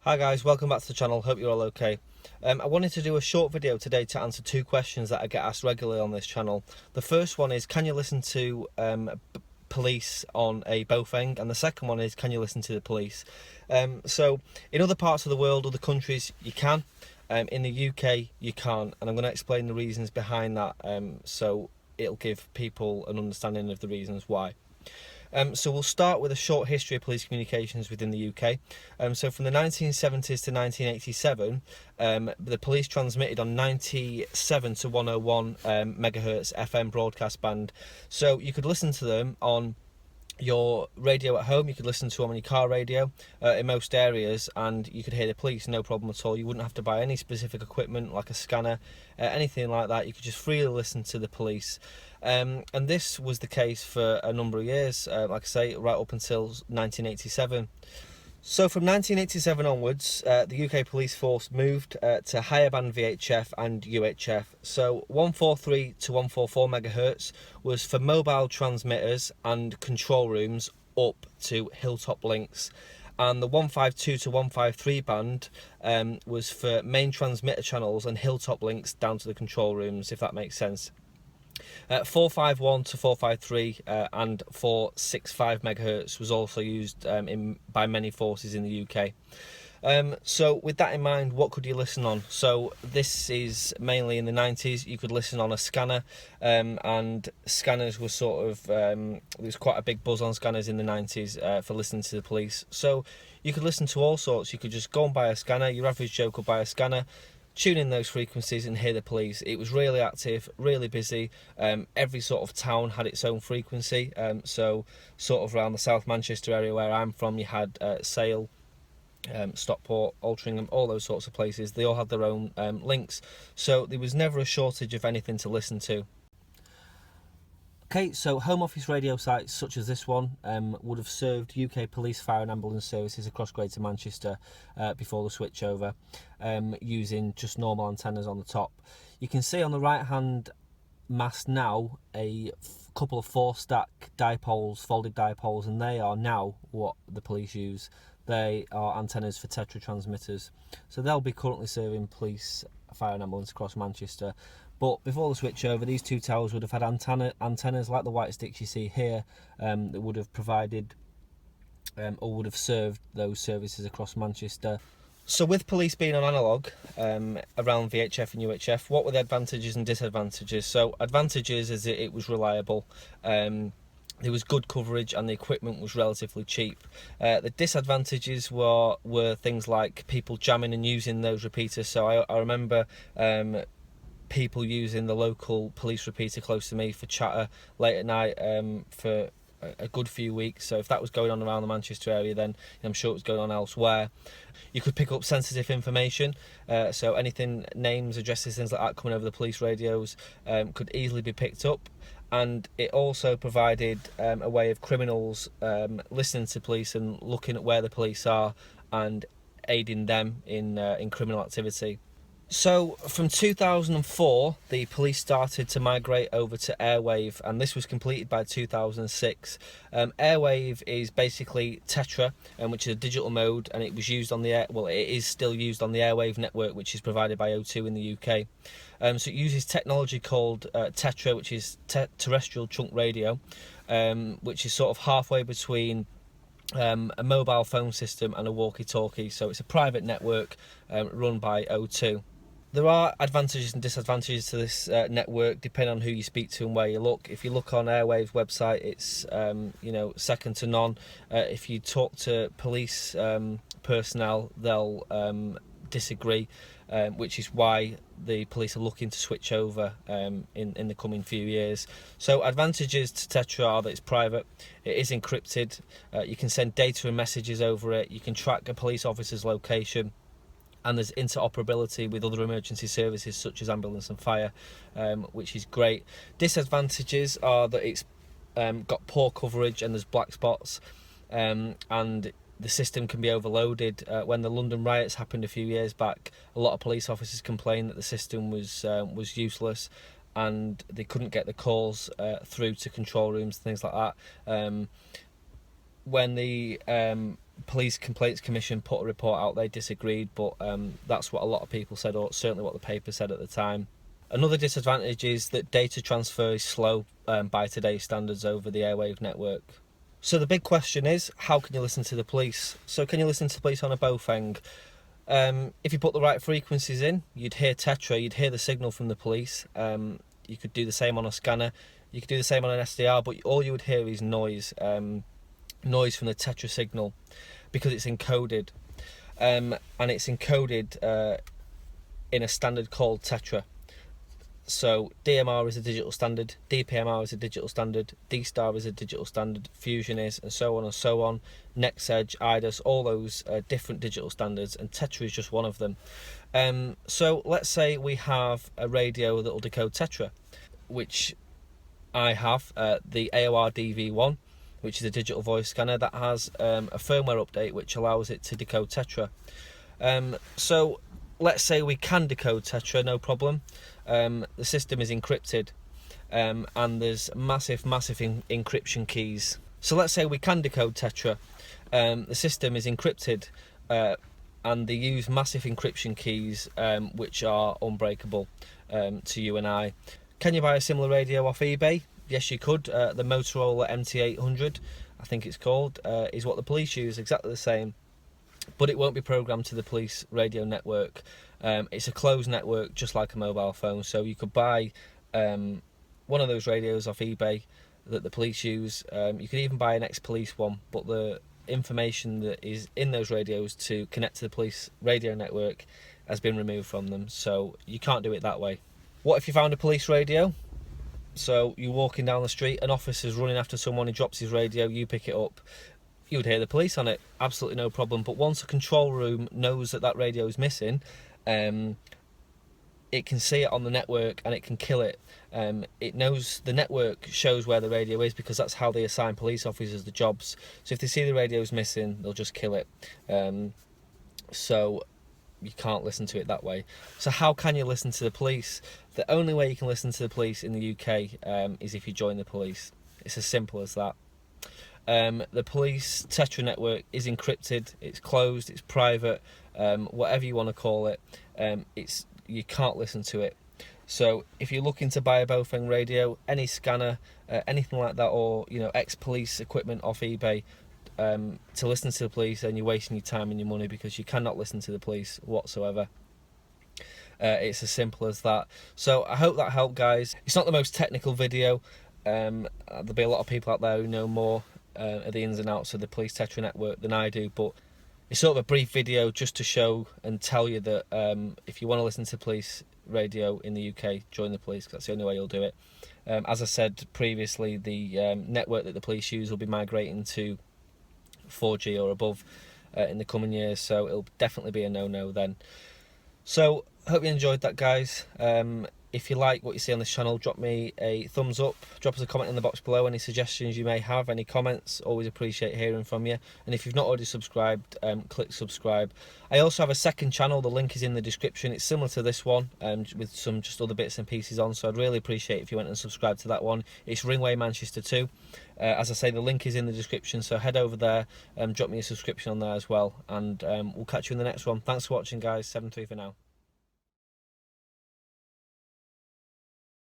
Hi guys, welcome back to the channel, hope you're all okay. I wanted to do a short video today to answer two questions that I get asked regularly on this channel. The first one is, can you listen to police on a Bofeng? And the second one is, can you listen to the police? So in other parts of the world, other countries, you can. In the UK, you can't, and I'm going to explain the reasons behind that, so it'll give people an understanding of the reasons why. So we'll start with a short history of police communications within the UK. So from the 1970s to 1987, the police transmitted on 97 to 101 megahertz FM broadcast band. So you could listen to them on your radio at home, you could listen to them on your car radio in most areas, and you could hear the police, no problem at all. You wouldn't have to buy any specific equipment like a scanner, anything like that. You could just freely listen to the police. And this was the case for a number of years, like I say, right up until 1987. So from 1987 onwards, the UK police force moved to higher band VHF and UHF. So 143 to 144 megahertz was for mobile transmitters and control rooms up to hilltop links. And the 152 to 153 band was for main transmitter channels and hilltop links down to the control rooms, if that makes sense. 451 to 453 and 465 megahertz was also used by many forces in the UK. So with that in mind, what could you listen on? So this is mainly in the 90s. You could listen on a scanner, and scanners were sort of, there was quite a big buzz on scanners in the 90s for listening to the police. So you could listen to all sorts. You could just go and buy a scanner. Your average Joe could buy a scanner, tune in those frequencies and hear the police. It was really active, really busy. Every sort of town had its own frequency. So sort of around the South Manchester area where I'm from, you had Sale, Stockport, Altrincham, all those sorts of places. They all had their own links. So there was never a shortage of anything to listen to. Okay, so Home Office radio sites such as this one would have served UK police, fire and ambulance services across Greater Manchester before the switchover, using just normal antennas on the top. You can see on the right hand mast now a couple of 4-stack dipoles, folded dipoles, and they are now what the police use. They are antennas for Tetra transmitters. So they'll be currently serving police, fire and ambulance across Manchester. But before the switchover, these two towers would have had antennas like the white sticks you see here, that would have provided or would have served those services across Manchester. So with police being on analogue around VHF and UHF, what were the advantages and disadvantages? So advantages is that it was reliable. There was good coverage and the equipment was relatively cheap. The disadvantages were things like people jamming and using those repeaters. So I remember people using the local police repeater close to me for chatter late at night for a good few weeks. So if that was going on around the Manchester area, then I'm sure it was going on elsewhere. You could pick up sensitive information, so anything, names, addresses, things like that coming over the police radios could easily be picked up. And it also provided a way of criminals listening to police and looking at where the police are and aiding them in criminal activity. So from 2004, the police started to migrate over to Airwave, and this was completed by 2006. Airwave is basically Tetra, which is a digital mode, and it was used on the it is still used on the Airwave network, which is provided by O2 in the UK. So it uses technology called Tetra, which is terrestrial trunk radio, which is sort of halfway between a mobile phone system and a walkie-talkie. So it's a private network run by O2. There are advantages and disadvantages to this network depending on who you speak to and where you look. If you look on Airwave's website, it's second to none. If you talk to police personnel, they'll disagree, which is why the police are looking to switch over in the coming few years. So advantages to Tetra are that it's private, it is encrypted, you can send data and messages over it, you can track a police officer's location, and there's interoperability with other emergency services such as ambulance and fire, which is great. Disadvantages are that it's got poor coverage and there's black spots, and the system can be overloaded. When the London riots happened a few years back, a lot of police officers complained that the system was useless and they couldn't get the calls through to control rooms, things like that. When the Police Complaints Commission put a report out. They disagreed, but that's what a lot of people said, or certainly what the paper said at the time. Another disadvantage is that data transfer is slow by today's standards over the airwave network. So the big question is, how can you listen to the police? So can you listen to the police on a Bofeng? If you put the right frequencies in, you'd hear Tetra, you'd hear the signal from the police. You could do the same on a scanner, you could do the same on an SDR, but all you would hear is noise, noise from the Tetra signal, because it's encoded, and it's encoded in a standard called Tetra. So DMR is a digital standard, DPMR is a digital standard, D-Star is a digital standard, Fusion is, and so on and so on. NextEdge, IDAS, all those different digital standards, and Tetra is just one of them. So let's say we have a radio that will decode Tetra, which I have, the AOR DV1, which is a digital voice scanner that has a firmware update which allows it to decode Tetra. So let's say we can decode Tetra, no problem. The system is encrypted, and there's massive encryption keys. So let's say we can decode Tetra, the system is encrypted, and they use massive encryption keys which are unbreakable to you and I. Can you buy a similar radio off eBay? Yes, you could. The Motorola MT800, I think it's called, is what the police use, exactly the same. But it won't be programmed to the police radio network. It's a closed network, just like a mobile phone. So you could buy one of those radios off eBay that the police use. You could even buy an ex-police one, but the information that is in those radios to connect to the police radio network has been removed from them. So you can't do it that way. What if you found a police radio? So you're walking down the street, an officer's running after someone, he drops his radio, you pick it up. You would hear the police on it, absolutely no problem. But once a control room knows that that radio is missing, it can see it on the network and it can kill it. It knows, the network shows where the radio is, because that's how they assign police officers the jobs. So if they see the radio's missing, they'll just kill it. So you can't listen to it that way. So how can you listen to the police? The only way you can listen to the police in the UK is if you join the police. It's as simple as that. The police Tetra network is encrypted, it's closed, it's private, whatever you want to call it. You can't listen to it. So if you're looking to buy a Bofeng radio, any scanner, anything like that, or ex-police equipment off eBay, to listen to the police, then you're wasting your time and your money, because you cannot listen to the police whatsoever. It's as simple as that. So I hope that helped, guys. It's not the most technical video. There'll be a lot of people out there who know more of the ins and outs of the police Tetra network than I do, but it's sort of a brief video just to show and tell you that if you want to listen to police radio in the UK, join the police, 'cause that's the only way you'll do it. As I said previously, the network that the police use will be migrating to 4G or above in the coming years, so it'll definitely be a no-no then. So hope you enjoyed that, guys. If you like what you see on this channel, drop me a thumbs up, drop us a comment in the box below, any suggestions you may have, any comments, always appreciate hearing from you. And if you've not already subscribed, click subscribe. I also have a second channel, the link is in the description. It's similar to this one, with some just other bits and pieces on, so I'd really appreciate if you went and subscribed to that one. It's Ringway Manchester 2. As I say, the link is in the description, so head over there, drop me a subscription on there as well, and we'll catch you in the next one. Thanks for watching, guys. 7-3 for now.